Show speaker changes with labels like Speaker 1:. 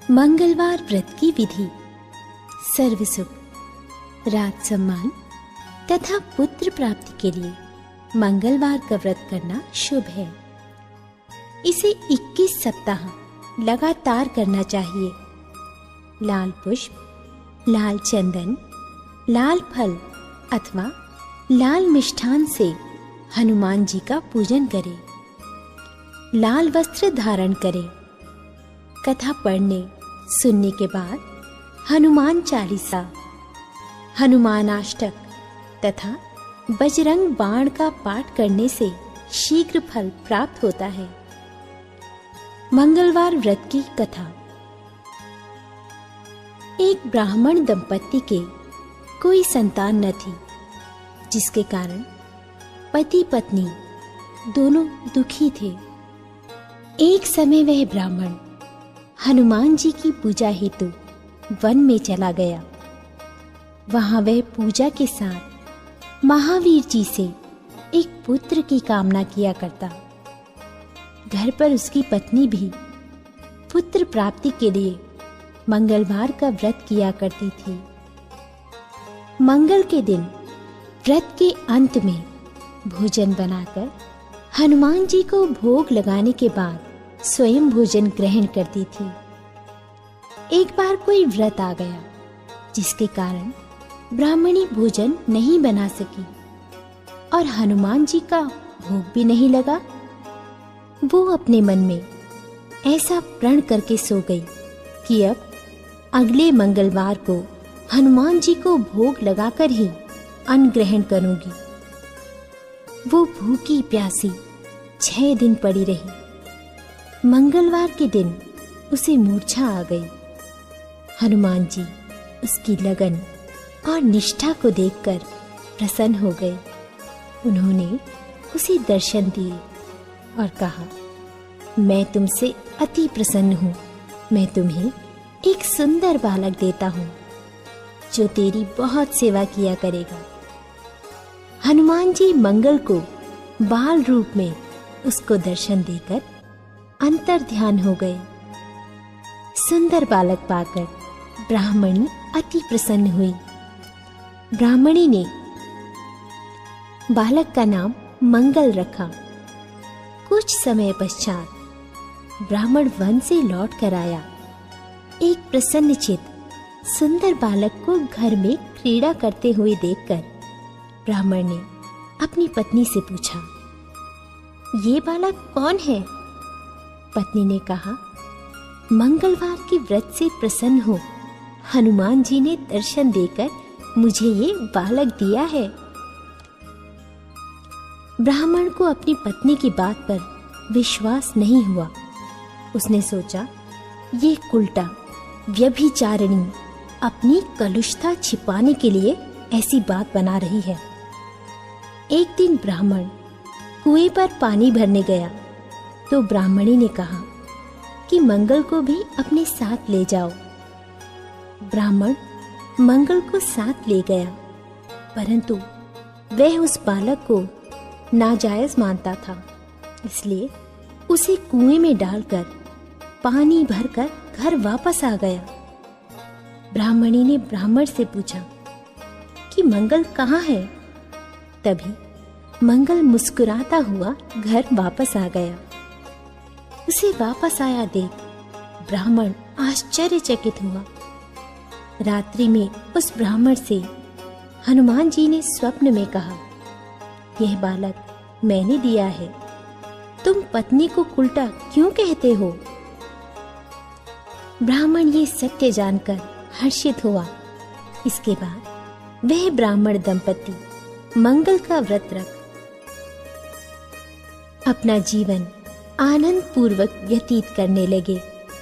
Speaker 1: मंगलवार व्रत की विधि। सर्व सुख, राज सम्मान तथा पुत्र प्राप्ति के लिए मंगलवार का व्रत करना शुभ है। इसे 21 सप्ताह लगातार करना चाहिए। लाल पुष्प, लाल चंदन, लाल फल अथवा लाल मिष्ठान से हनुमान जी का पूजन करें। लाल वस्त्र धारण करें। कथा पढ़ने सुनने के बाद हनुमान चालीसा, हनुमान अष्टक तथा बजरंग बाण का पाठ करने से शीघ्र फल प्राप्त होता है। मंगलवार व्रत की कथा। एक ब्राह्मण दंपत्ति के कोई संतान न थी, जिसके कारण पति पत्नी दोनों दुखी थे। एक समय वह ब्राह्मण हनुमान जी की पूजा हेतु वन में चला गया। वहां वह पूजा के साथ महावीर जी से एक पुत्र की कामना किया करता। घर पर उसकी पत्नी भी पुत्र प्राप्ति के लिए मंगलवार का व्रत किया करती थी। मंगल के दिन व्रत के अंत में भोजन बनाकर हनुमान जी को भोग लगाने के बाद स्वयं भोजन ग्रहण करती थी। एक बार कोई व्रत आ गया, जिसके कारण ब्राह्मणी भोजन नहीं बना सकी और हनुमान जी का भोग भी नहीं लगा। वो अपने मन में ऐसा प्रण करके सो गई कि अब अगले मंगलवार को हनुमान जी को भोग लगाकर ही अन्न ग्रहण करूंगी। वो भूखी प्यासी 6 दिन पड़ी रही। मंगलवार के दिन उसे मूर्छा आ गई। हनुमान जी उसकी लगन और निष्ठा को देखकर प्रसन्न हो गए। उन्होंने उसे दर्शन दिए और कहा, मैं तुमसे अति प्रसन्न हूँ। मैं तुम्हें एक सुंदर बालक देता हूँ, जो तेरी बहुत सेवा किया करेगा। हनुमान जी मंगल को बाल रूप में उसको दर्शन देकर अंतर ध्यान हो गए। सुंदर बालक पाकर ब्राह्मणी अति प्रसन्न हुई। ब्राह्मणी ने बालक का नाम मंगल रखा। कुछ समय पश्चात ब्राह्मण वन से लौट कर आया। एक प्रसन्नचित्त सुंदर बालक को घर में क्रीड़ा करते हुए देखकर ब्राह्मण ने अपनी पत्नी से पूछा, ये बालक कौन है? पत्नी ने कहा, मंगलवार के व्रत से प्रसन्न हो हनुमान जी ने दर्शन देकर मुझे ये बालक दिया है। ब्राह्मण को अपनी पत्नी की बात पर विश्वास नहीं हुआ। उसने सोचा, ये उल्टा व्यभिचारिणी अपनी कलुषता छिपाने के लिए ऐसी बात बना रही है। एक दिन ब्राह्मण कुएं पर पानी भरने गया तो ब्राह्मणी ने कहा कि मंगल को भी अपने साथ ले जाओ। ब्राह्मण मंगल को साथ ले गया, परंतु वह उस बालक को नाजायज मानता था, इसलिए उसे कुएं में डालकर पानी भरकर घर वापस आ गया। ब्राह्मणी ने ब्राह्मण से पूछा कि मंगल कहाँ है? तभी मंगल मुस्कुराता हुआ घर वापस आ गया। उसे वापस आया देख ब्राह्मण आश्चर्यचकित हुआ। रात्रि में उस ब्राह्मण से हनुमान जी ने स्वप्न में कहा, यह बालक मैंने दिया है, तुम पत्नी को उल्टा क्यों कहते हो? ब्राह्मण ये सत्य जानकर हर्षित हुआ। इसके बाद वह ब्राह्मण दंपति मंगल का व्रत रख अपना जीवन आनंद पूर्वक व्यतीत करने लगे।